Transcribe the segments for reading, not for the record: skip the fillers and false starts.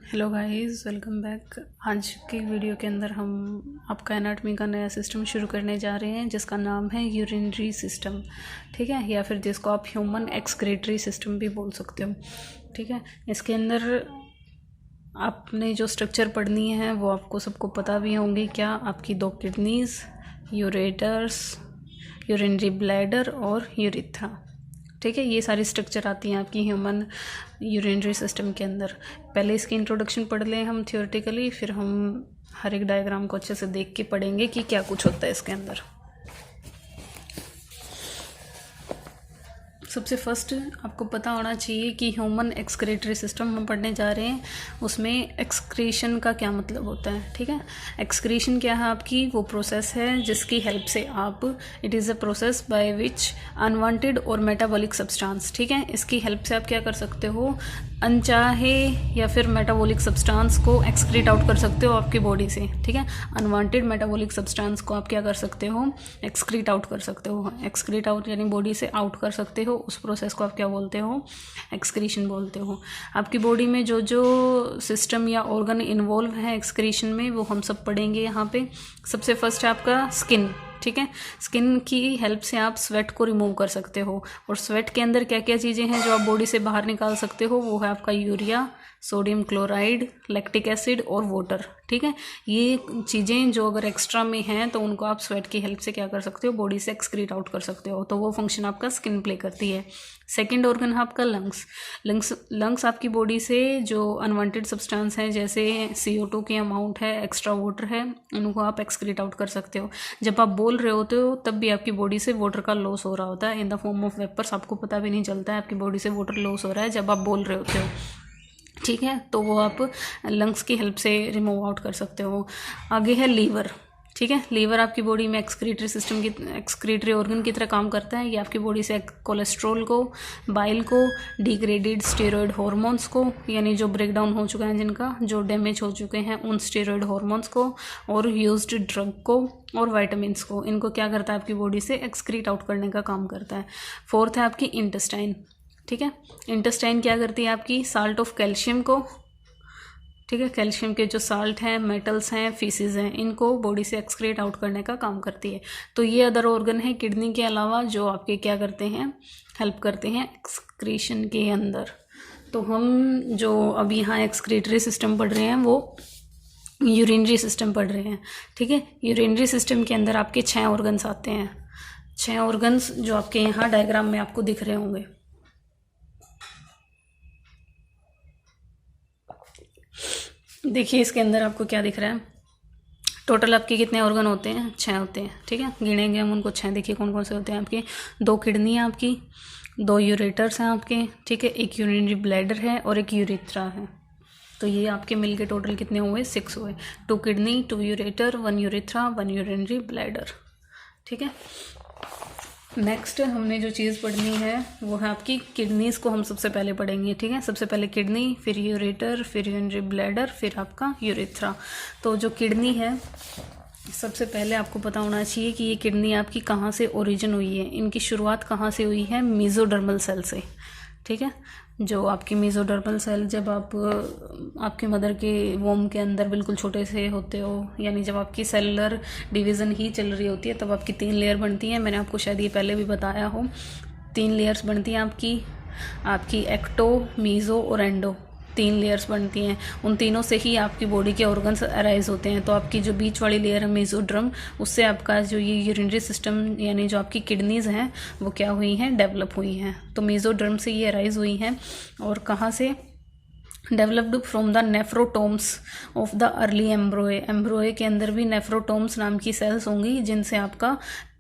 Hello guys, welcome back. आज की video के अंदर हम आपका एनाटॉमी का नया सिस्टम शुरू करने जा रहे हैं जिसका नाम है यूरिनरी सिस्टम। ठीक है, या फिर जिसको आप ह्यूमन एक्सक्रीटरी सिस्टम भी बोल सकते हो। ठीक है, इसके अंदर आपने जो स्ट्रक्चर पढ़नी है वो आपको सबको पता भी होंगे। क्या आपकी 2 किडनीज, यूरेटर्स, यूरिनरी ब्लैडर और यूरिथ्रा। ठीक है, ये सारी स्ट्रक्चर आती हैं आपकी ह्यूमन यूरिनरी सिस्टम के अंदर। पहले इसकी इंट्रोडक्शन पढ़ लें हम थियोरेटिकली, फिर हम हर एक डायग्राम को अच्छे से देख के पढ़ेंगे कि क्या कुछ होता है इसके अंदर। सबसे फर्स्ट आपको पता होना चाहिए कि ह्यूमन एक्सक्रीटरी सिस्टम हम पढ़ने जा रहे हैं, उसमें एक्सक्रीशन का क्या मतलब होता है। ठीक है, एक्सक्रीशन क्या है आपकी वो प्रोसेस है जिसकी हेल्प से आप, it is a process by which unwanted और मेटाबॉलिक सब्सटेंस, ठीक है, इसकी हेल्प से आप क्या कर सकते हो, अनचाहे या फिर मेटाबॉलिक सब्सटेंस को एक्सक्रीट आउट कर सकते हो आपकी बॉडी से। ठीक है, अनवांटेड मेटाबॉलिक सब्सटेंस को आप क्या कर सकते हो, एक्सक्रीट आउट कर सकते हो। एक्सक्रीट आउट यानी बॉडी से आउट कर सकते हो, उस प्रोसेस को आप क्या बोलते हो, एक्सक्रीशन बोलते हो। आपकी बॉडी में जो जो सिस्टम या ऑर्गन इन्वॉल्व है एक्सक्रीशन में वो हम सब पढ़ेंगे यहाँ पे। सबसे फर्स्ट है आपका स्किन। ठीक है, स्किन की हेल्प से आप स्वेट को रिमूव कर सकते हो, और स्वेट के अंदर क्या क्या चीज़ें हैं जो आप बॉडी से बाहर निकाल सकते हो, वो है आपका urea, sodium chloride, lactic acid और वाटर। ठीक है, ये चीज़ें जो अगर एक्स्ट्रा में हैं तो उनको आप स्वेट की हेल्प से क्या कर सकते हो, बॉडी से एक्सक्रीट आउट कर सकते हो। तो वो फंक्शन आपका स्किन प्ले करती है। सेकेंड ऑर्गन है आपका लंग्स आपकी बॉडी से जो अनवांटेड सब्सटेंस हैं जैसे CO2 की अमाउंट है, एक्स्ट्रा वाटर है, उनको आप एक्सक्रीट आउट कर सकते हो। जब आप बोल रहे होते हो तब भी आपकी बॉडी से वाटर का लॉस हो रहा होता है in the form of vapours. आपको पता भी नहीं चलता है आपकी बॉडी से वाटर लॉस हो रहा है जब आप बोल रहे होते हो। ठीक है, तो वो आप लंग्स की हेल्प से रिमूव आउट कर सकते हो। आगे है लीवर। ठीक है, लीवर आपकी बॉडी में एक्सक्रीटरी सिस्टम की, एक्सक्रीटरी ऑर्गन की तरह काम करता है। ये आपकी बॉडी से कोलेस्ट्रॉल को, बाइल को, डिग्रेडेड स्टेरॉयड हार्मोन्स को, यानी जो ब्रेकडाउन हो चुका है, जिनका जो डैमेज हो चुके हैं, उन स्टेरॉयड हार्मोन्स को और यूज्ड ड्रग को और वाइटामिन्स को, इनको क्या करता है आपकी बॉडी से एक्सक्रीट आउट करने का काम करता है। फोर्थ है आपकी इंटेस्टाइन। ठीक है, इंटेस्टाइन क्या करती है आपकी, साल्ट ऑफ कैल्शियम को, ठीक है, कैल्शियम के जो साल्ट हैं, मेटल्स हैं, फीसिस हैं, इनको बॉडी से एक्सक्रीट आउट करने का काम करती है। तो ये अदर ऑर्गन है किडनी के अलावा जो आपके क्या करते हैं, हेल्प करते हैं एक्सक्रीशन के अंदर। तो हम जो अभी यहाँ एक्सक्रीटरी सिस्टम पढ़ रहे हैं वो यूरिनरी सिस्टम पढ़ रहे हैं। ठीक है, यूरिनरी सिस्टम के अंदर आपके 6 ऑर्गन्स आते हैं। 6 ऑर्गन्स जो आपके यहाँ डायग्राम में आपको दिख रहे होंगे। देखिए इसके अंदर आपको क्या दिख रहा है, टोटल आपके कितने ऑर्गन होते हैं, 6 होते हैं। ठीक है, गिनेंगे हम उनको 6। देखिए कौन कौन से होते हैं आपके, 2 किडनी है आपकी, 2 यूरेटर्स हैं आपके, ठीक है, एक यूरिनरी ब्लैडर है और एक यूरिथ्रा है। तो ये आपके मिल के टोटल कितने हुए, 6 हुए। 2 kidney, 2 ureter, 1 urethra, 1 urinary bladder. ठीक है, नेक्स्ट हमने जो चीज़ पढ़नी है वो है आपकी किडनीज़ को हम सबसे पहले पढ़ेंगे। ठीक है, सबसे पहले किडनी, फिर यूरेटर, फिर यूरिनरी ब्लैडर, फिर आपका यूरिथ्रा। तो जो किडनी है, सबसे पहले आपको पता होना चाहिए कि ये किडनी आपकी कहाँ से ओरिजिन हुई है, इनकी शुरुआत कहाँ से हुई है, मेसोडर्मल सेल से। ठीक है, जो आपकी मेसोडर्मल सेल जब आप आपके मदर के वोम के अंदर बिल्कुल छोटे से होते हो, यानी जब आपकी सेलुलर डिवीज़न ही चल रही होती है, तब आपकी 3 लेयर बनती हैं। मैंने आपको शायद ये पहले भी बताया हो, 3 लेयर्स बनती हैं आपकी एक्टो, मीज़ो और एंडो, 3 लेयर्स बनती हैं। उन तीनों से ही आपकी बॉडी के ऑर्गन्स अराइज होते हैं। तो आपकी जो बीच वाली लेयर है मेसोड्रम, उससे आपका जो ये यूरिनरी सिस्टम यानी जो आपकी किडनीज़ हैं वो क्या हुई हैं, डेवलप हुई हैं। तो मेसोड्रम से ये अराइज हुई हैं। और कहाँ से, developed from the nephrotomes of the early embryo. Embryo के अंदर भी नेफ्रोटोम्स नाम की सेल्स होंगी जिनसे आपका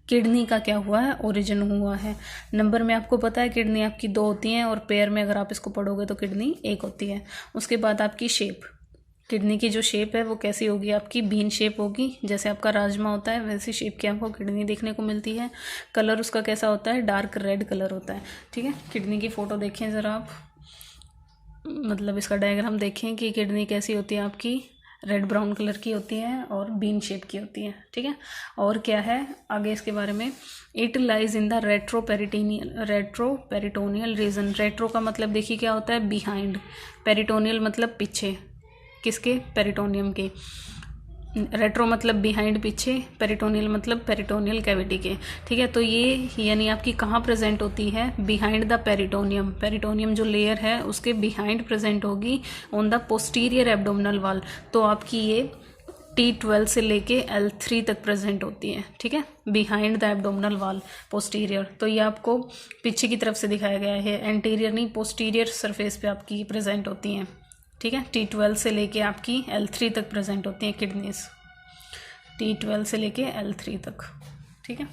किडनी का क्या हुआ है, ओरिजिन हुआ है। नंबर में आपको पता है किडनी आपकी 2 होती हैं, और पेयर में अगर आप इसको पढ़ोगे तो किडनी 1 होती है। उसके बाद आपकी शेप, किडनी की जो शेप है वो कैसी होगी, आपकी बीन शेप होगी। जैसे आपका राजमा होता है वैसी शेप की आपको किडनी देखने को मिलती है। कलर उसका कैसा होता है, डार्क रेड कलर होता है। ठीक है, किडनी की फ़ोटो देखें ज़रा आप, मतलब इसका डायग्राम देखें कि किडनी कैसी होती है आपकी, रेड ब्राउन कलर की होती है और बीन शेप की होती है। ठीक है, और क्या है आगे इसके बारे में, it lies in the retroperitoneal region. Retro का मतलब देखिए क्या होता है, बिहाइंड, पेरिटोनियल मतलब पीछे। किसके, पेरिटोनियम के। रेट्रो मतलब बिहाइंड, पीछे, पेरिटोनियल मतलब पेरिटोनियल कैविटी के, ठीक है। तो ये यानी आपकी कहाँ प्रेजेंट होती है, बिहाइंड द पेरिटोनियम। पेरिटोनियम जो लेयर है उसके बिहाइंड प्रेजेंट होगी on the posterior abdominal wall. तो आपकी ये T12 से लेके L3 तक प्रेजेंट होती है, ठीक है, behind the abdominal wall posterior. तो ये आपको पीछे की तरफ से दिखाया गया है, एंटीरियर नहीं, पोस्टीरियर सरफेस पे आपकी प्रेजेंट होती हैं, ठीक है। T12 से लेके आपकी L3 तक प्रेजेंट होती हैं किडनीज, T12 से लेके L3 तक, ठीक है।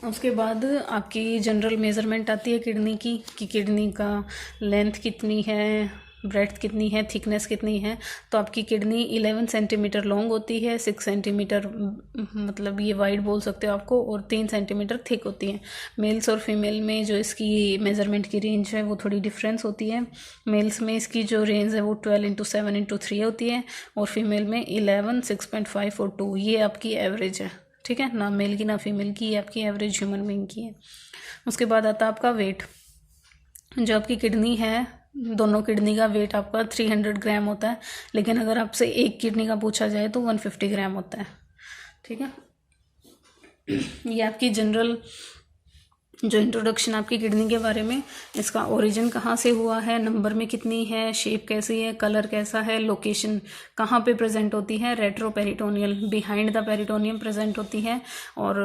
उसके बाद आपकी जनरल मेज़रमेंट आती है किडनी की, कि किडनी का लेंथ कितनी है, ब्रेड्थ कितनी है, थिकनेस कितनी है। तो आपकी किडनी 11 सेंटीमीटर लॉन्ग होती है, 6 सेंटीमीटर मतलब ये वाइड बोल सकते हो आपको, और 3 सेंटीमीटर थिक होती है। मेल्स और फीमेल में जो इसकी मेज़रमेंट की रेंज है वो थोड़ी डिफरेंस होती है। मेल्स में इसकी जो रेंज है वो 12x7x3 होती है, और फीमेल में 11, 6.5 और 2, ये आपकी एवरेज है, ठीक है, ना मेल की ना फीमेल की, ये आपकी एवरेज ह्यूमन बीइंग की है। उसके बाद आता है आपका वेट। जो आपकी किडनी है, दोनों किडनी का वेट आपका 300 ग्राम होता है, लेकिन अगर आपसे एक किडनी का पूछा जाए तो 150 ग्राम होता है, ठीक है। ये आपकी जनरल जो इंट्रोडक्शन आपकी किडनी के बारे में, इसका ओरिजिन कहाँ से हुआ है, नंबर में कितनी है, शेप कैसी है, कलर कैसा है, लोकेशन कहाँ पे प्रेजेंट होती है, retroperitoneal behind the peritoneum present होती है। और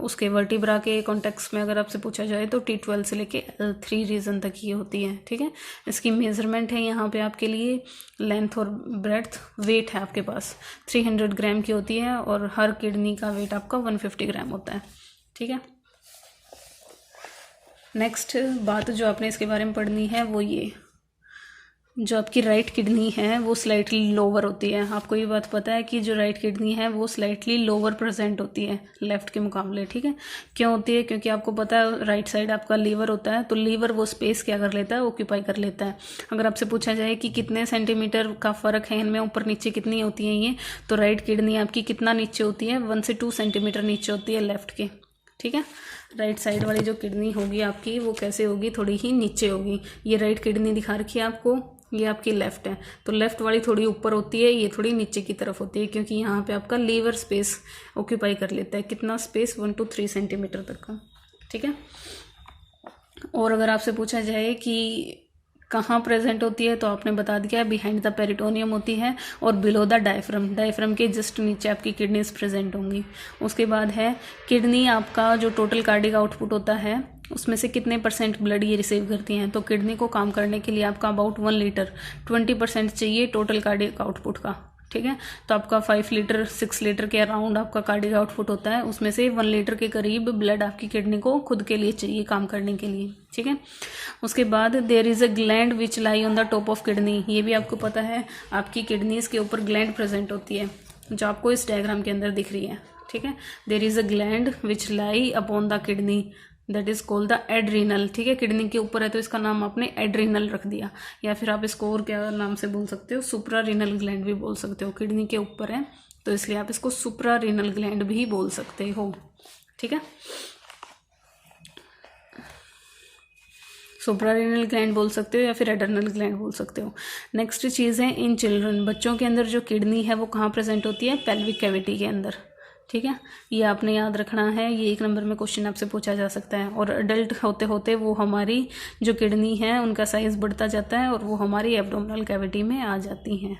उसके वर्टिब्रा के कॉन्टेक्स्ट में अगर आपसे पूछा जाए तो T12 से लेके L3 रीजन तक ये होती है, ठीक है। इसकी मेजरमेंट है यहाँ पे आपके लिए, लेंथ और ब्रेड्थ। वेट है आपके पास 300 ग्राम की होती है, और हर किडनी का वेट आपका 150 ग्राम होता है, ठीक है। नेक्स्ट बात जो आपने इसके बारे में पढ़नी है वो ये, जो आपकी राइट किडनी है वो स्लाइटली लोअर होती है। आपको ये बात पता है कि जो राइट किडनी है वो स्लाइटली लोअर प्रेजेंट होती है लेफ्ट के मुकाबले, ठीक है। क्यों होती है, क्योंकि आपको पता है राइट साइड आपका लीवर होता है, तो लीवर वो स्पेस क्या कर लेता है, ऑक्यूपाई कर लेता है। अगर आपसे पूछा जाए कि कितने सेंटीमीटर का फ़र्क है इनमें, ऊपर नीचे कितनी होती है ये, तो राइट किडनी आपकी कितना नीचे होती है, 1 से 2 सेंटीमीटर नीचे होती है लेफ्ट के, ठीक है। राइट साइड वाली जो किडनी होगी आपकी वो कैसे होगी, थोड़ी ही नीचे होगी। ये राइट किडनी दिखा रखी है आपको, ये आपकी लेफ्ट है, तो लेफ्ट वाली थोड़ी ऊपर होती है, ये थोड़ी नीचे की तरफ होती है, क्योंकि यहाँ पे आपका लीवर स्पेस ऑक्यूपाई कर लेता है। कितना स्पेस, 1 to 3 सेंटीमीटर तक का, ठीक है। और अगर आपसे पूछा जाए कि कहाँ प्रेजेंट होती है, तो आपने बता दिया बिहाइंड द पेरिटोनियम होती है, और बिलो द डायफ्राम, डायफ्राम के जस्ट नीचे आपकी किडनीज प्रेजेंट होंगी। उसके बाद है किडनी, आपका जो टोटल कार्डिक आउटपुट होता है उसमें से कितने % ब्लड ये रिसीव करती हैं। तो किडनी को काम करने के लिए आपका अबाउट 1 लीटर 20% चाहिए टोटल कार्डिक आउटपुट का, ठीक है। तो आपका 5 लीटर 6 लीटर के अराउंड आपका कार्डिक आउटपुट होता है, उसमें से 1 लीटर के करीब ब्लड आपकी किडनी को खुद के लिए चाहिए काम करने के लिए, ठीक है। उसके बाद there is a gland which lie on the top of kidney, ये भी आपको पता है आपकी किडनीज के ऊपर ग्लैंड प्रेजेंट होती है, जो आपको इस डायग्राम के अंदर दिख रही है, ठीक है। There is a gland which lie upon the kidney, that is called the adrenal, ठीक है। किडनी के ऊपर है तो इसका नाम आपने एड्रीनल रख दिया, या फिर आप इसको और क्या नाम से बोल सकते हो, सुप्रारीनल ग्लैंड भी बोल सकते हो। किडनी के ऊपर है तो इसलिए आप इसको सुप्रारीनल ग्लैंड भी बोल सकते हो, ठीक है। सुप्रारीनल ग्लैंड बोल सकते हो या फिर एडर्नल ग्लैंड बोल सकते हो। नेक्स्ट चीज़ है इन चिल्ड्रन, बच्चों के अंदर जो किडनी है वो कहाँ प्रेजेंट होती है, पेल्विक कैविटी के अंदर, ठीक है। ये आपने याद रखना है, ये 1 नंबर में क्वेश्चन आपसे पूछा जा सकता है। और अडल्ट होते होते वो हमारी जो किडनी है उनका साइज़ बढ़ता जाता है और वो हमारी एब्डोमिनल कैविटी में आ जाती हैं,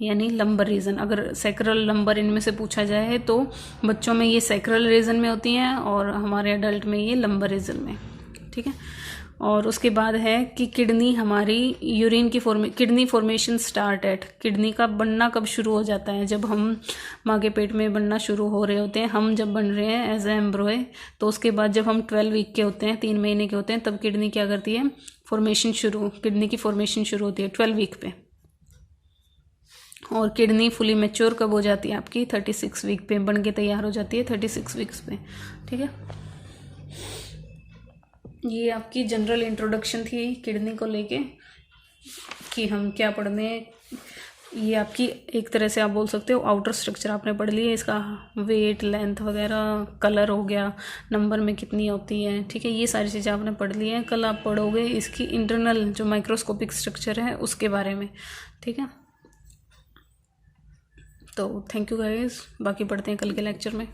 यानी लंबर रीजन। अगर सैक्रल लंबर इनमें से पूछा जाए तो बच्चों में ये सैक्रल रीजन में होती हैं और हमारे अडल्ट में ये लंबर रीजन में, ठीक है। और उसके बाद है कि किडनी हमारी यूरिन की kidney formation start at, kidney का बनना कब शुरू हो जाता है, जब हम माँ के पेट में बनना शुरू हो रहे होते हैं, हम जब बन रहे हैं एज ए एम्ब्रॉय। तो उसके बाद जब हम 12 वीक के होते हैं, 3 महीने के होते हैं, तब किडनी क्या करती है, किडनी की फॉर्मेशन शुरू होती है 12 वीक पे। और किडनी फुली मैच्योर कब हो जाती है आपकी, 36 वीक पे बन के तैयार हो जाती है, 36 वीक्स पे, ठीक है। ये आपकी जनरल इंट्रोडक्शन थी किडनी को लेके कि हम क्या पढ़ने ये आपकी एक तरह से आप बोल सकते हो आउटर स्ट्रक्चर आपने पढ़ लिया, इसका वेट, लेंथ वगैरह, कलर हो गया, नंबर में कितनी होती है, ठीक है, ये सारी चीज़ें आपने पढ़ ली हैं। कल आप पढ़ोगे इसकी इंटरनल जो माइक्रोस्कोपिक स्ट्रक्चर है उसके बारे में, ठीक है। तो थैंक यू गाइस, बाकी पढ़ते हैं कल के लेक्चर में।